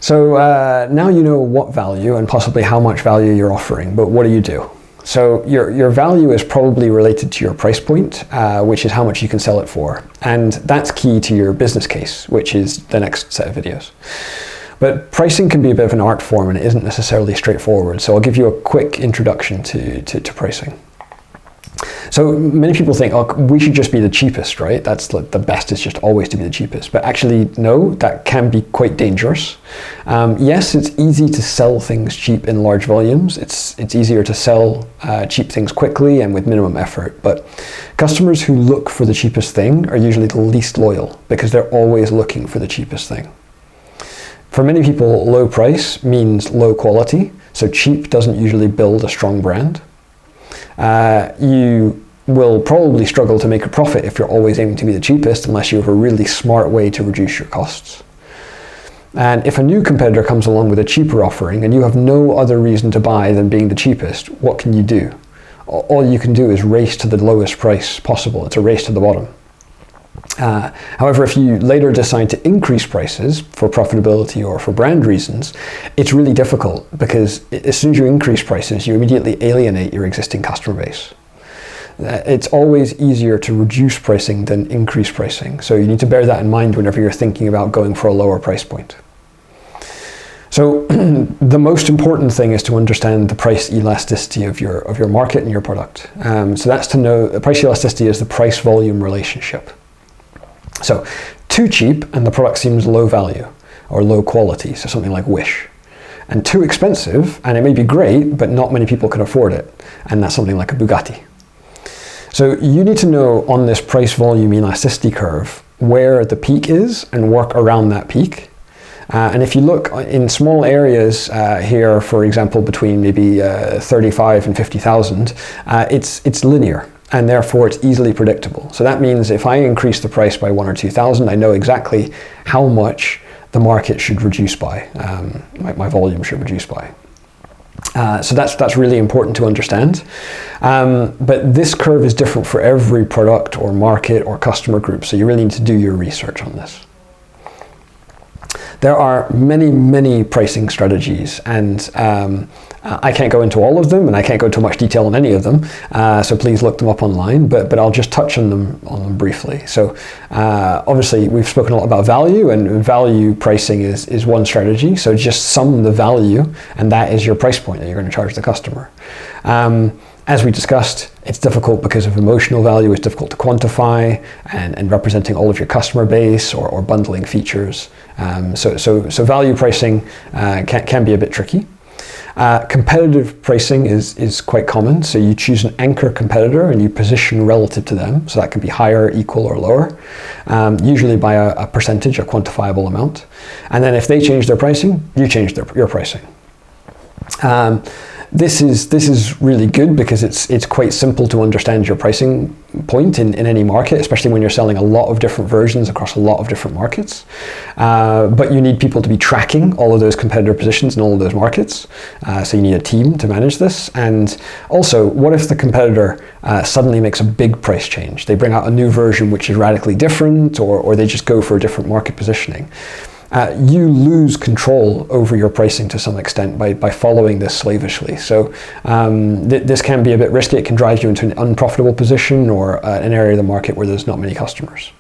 So now you know what value and possibly how much value you're offering, but what do you do? So your value is probably related to your price point, which is how much you can sell it for. And that's key to your business case, which is the next set of videos. But pricing can be a bit of an art form and it isn't necessarily straightforward. So I'll give you a quick introduction to pricing. So many people think, oh, we should just be the cheapest, right? That's like the best is just always to be the cheapest. But actually, no, that can be quite dangerous. Yes, it's easy to sell things cheap in large volumes. It's easier to sell cheap things quickly and with minimum effort. But customers who look for the cheapest thing are usually the least loyal because they're always looking for the cheapest thing. For many people, low price means low quality. So cheap doesn't usually build a strong brand. You will probably struggle to make a profit if you're always aiming to be the cheapest unless you have a really smart way to reduce your costs. And if a new competitor comes along with a cheaper offering and you have no other reason to buy than being the cheapest, what can you do? All you can do is race to the lowest price possible. It's a race to the bottom. However, if you later decide to increase prices for profitability or for brand reasons, it's really difficult because as soon as you increase prices, you immediately alienate your existing customer base. It's always easier to reduce pricing than increase pricing. So you need to bear that in mind whenever you're thinking about going for a lower price point. So the most important thing is to understand the price elasticity of your market and your product. So that's to know the price elasticity is the price volume relationship. So too cheap and the product seems low value or low quality, so something like Wish. And too expensive and it may be great, but not many people can afford it. And that's something like a Bugatti. So you need to know on this price volume elasticity curve where the peak is and work around that peak. And if you look in small areas here, for example, between maybe 35 and 50,000, it's linear. And therefore it's easily predictable. So that means if I increase the price by 1,000 or 2,000, I know exactly how much the market should reduce by, my volume should reduce by. So that's really important to understand. But this curve is different for every product or market or customer group, so you really need to do your research on this. There are many, many pricing strategies, and I can't go into all of them, and I can't go into much detail on any of them, so please look them up online, but I'll just touch on them briefly. So obviously we've spoken a lot about value, and value pricing is one strategy, so just sum the value, and that is your price point that you're going to charge the customer. As we discussed, it's difficult because of emotional value. It's difficult to quantify and representing all of your customer base or bundling features. So value pricing can be a bit tricky. Competitive pricing is quite common. So you choose an anchor competitor and you position relative to them. So that can be higher, equal, or lower, usually by a percentage, a quantifiable amount. And then if they change their pricing, you change your pricing. This is really good because it's quite simple to understand your pricing point in any market, especially when you're selling a lot of different versions across a lot of different markets. But you need people to be tracking all of those competitor positions in all of those markets. So you need a team to manage this. And also, what if the competitor suddenly makes a big price change? They bring out a new version which is radically different, or they just go for a different market positioning. You lose control over your pricing to some extent by following this slavishly. So this can be a bit risky. It can drive you into an unprofitable position or an area of the market where there's not many customers.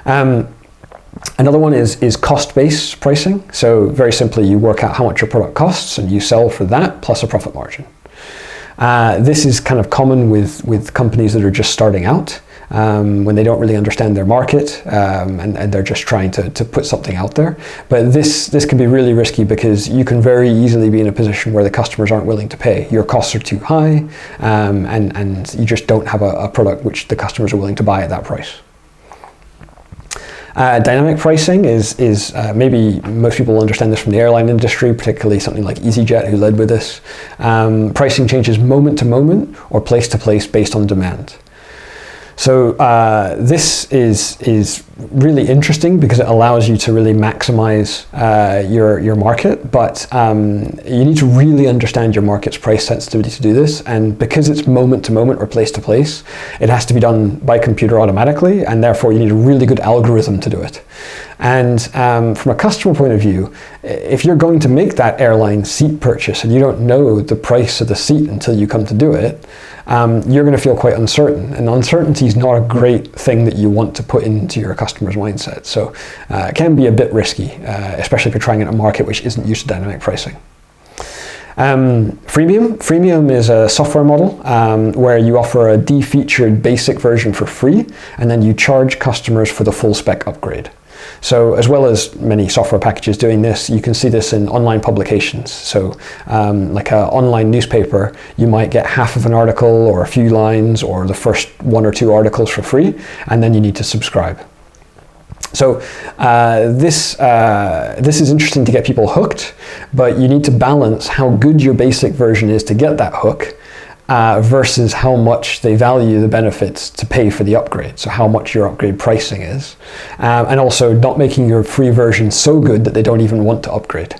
Another one is cost-based pricing. So very simply, you work out how much your product costs and you sell for that plus a profit margin. This is kind of common with companies that are just starting out. When they don't really understand their market and they're just trying to put something out there. But this can be really risky because you can very easily be in a position where the customers aren't willing to pay. Your costs are too high and you just don't have a product which the customers are willing to buy at that price. Dynamic pricing is maybe most people understand this from the airline industry, particularly something like EasyJet, who led with this. Pricing changes moment to moment or place to place based on demand. So this is really interesting because it allows you to really maximize your market, but you need to really understand your market's price sensitivity to do this, and because it's moment to moment or place to place, it has to be done by computer automatically, and therefore you need a really good algorithm to do it. And from a customer point of view, if you're going to make that airline seat purchase and you don't know the price of the seat until you come to do it, you're going to feel quite uncertain. And uncertainty is not a great thing that you want to put into your customer's mindset. So it can be a bit risky, especially if you're trying in a market which isn't used to dynamic pricing. Freemium is a software model where you offer a de-featured basic version for free, and then you charge customers for the full spec upgrade. So as well as many software packages doing this, you can see this in online publications. So like an online newspaper, you might get half of an article or a few lines or the first 1 or 2 articles for free, and then you need to subscribe. So this is interesting to get people hooked, but you need to balance how good your basic version is to get that hook versus how much they value the benefits to pay for the upgrade, so how much your upgrade pricing is, and also not making your free version so good that they don't even want to upgrade.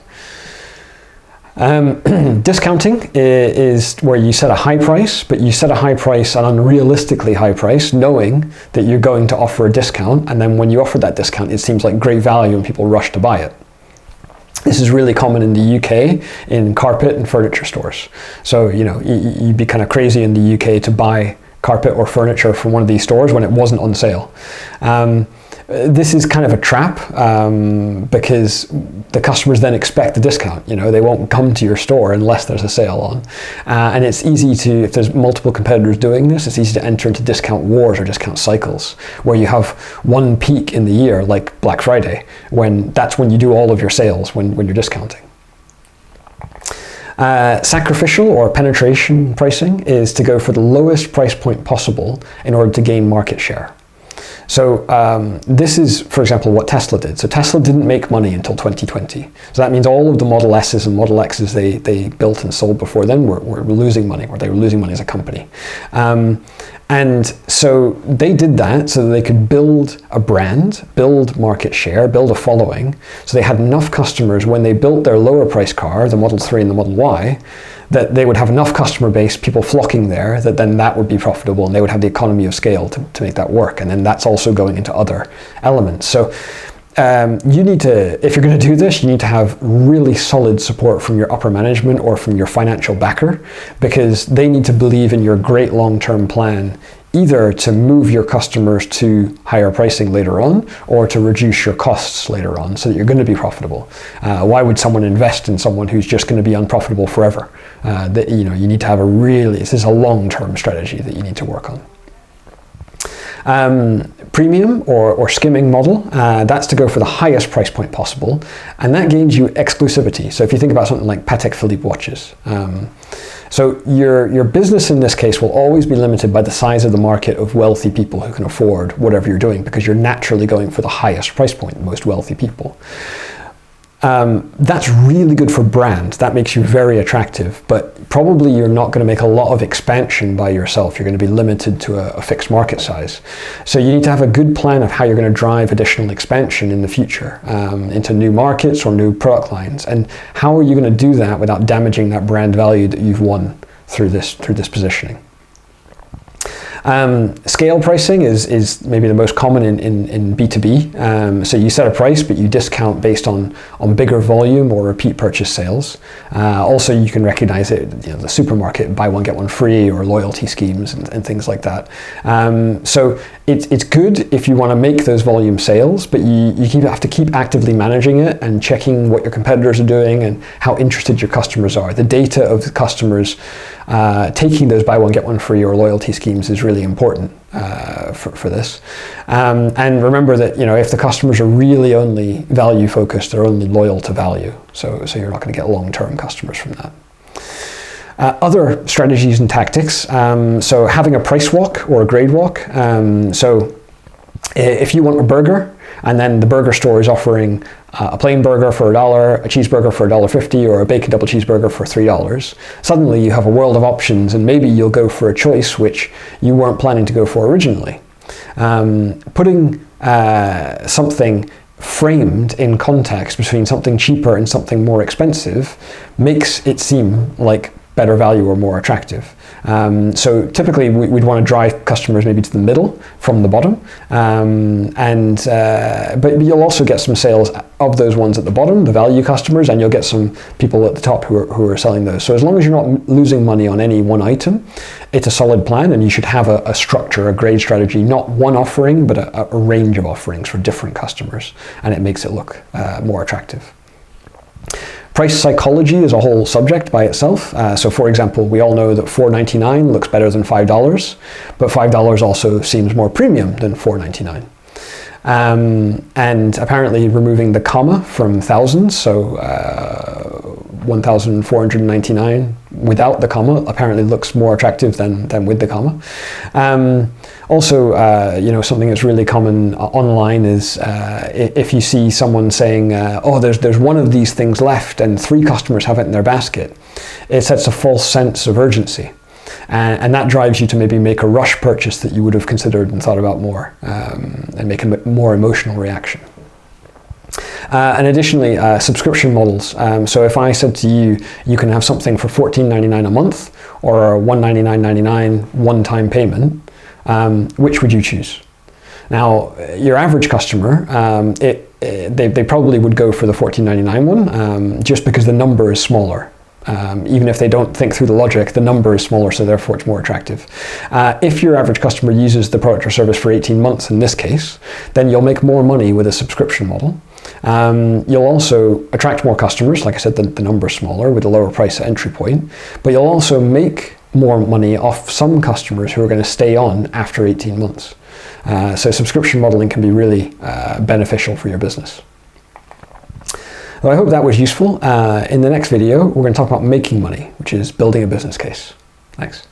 Discounting is where you set a high price, but you set a high price, an unrealistically high price, knowing that you're going to offer a discount, and then when you offer that discount, it seems like great value and people rush to buy it. This is really common in the UK in carpet and furniture stores. So, you know, you'd be kind of crazy in the UK to buy carpet or furniture from one of these stores when it wasn't on sale. This is kind of a trap because the customers then expect the discount. You know, they won't come to your store unless there's a sale on. And it's easy to, if there's multiple competitors doing this, it's easy to enter into discount wars or discount cycles where you have one peak in the year, like Black Friday, that's when you do all of your sales, when you're discounting. Sacrificial or penetration pricing is to go for the lowest price point possible in order to gain market share. So this is, for example, what Tesla did. So Tesla didn't make money until 2020. So that means all of the Model S's and Model X's they built and sold before then were losing money, or they were losing money as a company. And so they did that so that they could build a brand, build market share, build a following. So they had enough customers when they built their lower price car, the Model 3 and the Model Y, that they would have enough customer base, people flocking there, that then that would be profitable and they would have the economy of scale to make that work. And then that's also going into other elements. So you need to, if you're going to do this, you need to have really solid support from your upper management or from your financial backer, because they need to believe in your great long-term plan, either to move your customers to higher pricing later on or to reduce your costs later on so that you're going to be profitable. Why would someone invest in someone who's just going to be unprofitable forever? You need to have this is a long-term strategy that you need to work on. Premium or skimming model, that's to go for the highest price point possible, and that gains you exclusivity. So if you think about something like Patek Philippe watches, so your business in this case will always be limited by the size of the market of wealthy people who can afford whatever you're doing, because you're naturally going for the highest price point, the most wealthy people. That's really good for brand. That makes you very attractive, but probably you're not going to make a lot of expansion by yourself. You're going to be limited to a fixed market size. So you need to have a good plan of how you're going to drive additional expansion in the future into new markets or new product lines. And how are you going to do that without damaging that brand value that you've won through this positioning? Scale pricing is maybe the most common in B2B. So you set a price, but you discount based on bigger volume or repeat purchase sales. Also, you can recognize it, the supermarket, buy one, get one free, or loyalty schemes and things like that. So it's good if you want to make those volume sales, but you have to keep actively managing it and checking what your competitors are doing and how interested your customers are. The data of the customers taking those buy one, get one free or loyalty schemes is really important for this. And remember that if the customers are really only value focused, they're only loyal to value. So you're not going to get long-term customers from that. Other strategies and tactics. So having a price walk or a grade walk. So if you want a burger, and then the burger store is offering a plain burger for $1, a cheeseburger for $1.50, or a bacon double cheeseburger for $3. Suddenly you have a world of options, and maybe you'll go for a choice which you weren't planning to go for originally. Putting something framed in context between something cheaper and something more expensive makes it seem like better value or more attractive. So typically we'd want to drive customers maybe to the middle from the bottom, but you'll also get some sales of those ones at the bottom, the value customers, and you'll get some people at the top who are selling those. So as long as you're not losing money on any one item, it's a solid plan, and you should have a structure, a grade strategy, not one offering, but a range of offerings for different customers, and it makes it look more attractive. Price psychology is a whole subject by itself. So for example, we all know that $4.99 looks better than $5, but $5 also seems more premium than $4.99. And apparently removing the comma from thousands, so 1,499 without the comma apparently looks more attractive than with the comma. Also, something that's really common online is if you see someone saying, oh, there's one of these things left and 3 customers have it in their basket, it sets a false sense of urgency. And that drives you to maybe make a rush purchase that you would have considered and thought about more, and make a more emotional reaction. And additionally, subscription models. So if I said to you, you can have something for $14.99 a month or a $199.99 one-time payment, which would you choose? Now, your average customer, they probably would go for the $14.99 one, just because the number is smaller. Even if they don't think through the logic, the number is smaller, so therefore it's more attractive. If your average customer uses the product or service for 18 months in this case, then you'll make more money with a subscription model. You'll also attract more customers, like I said, the number is smaller with a lower price at entry point, but you'll also make more money off some customers who are going to stay on after 18 months. So subscription modeling can be really beneficial for your business. So I hope that was useful. In the next video, we're going to talk about making money, which is building a business case. Thanks.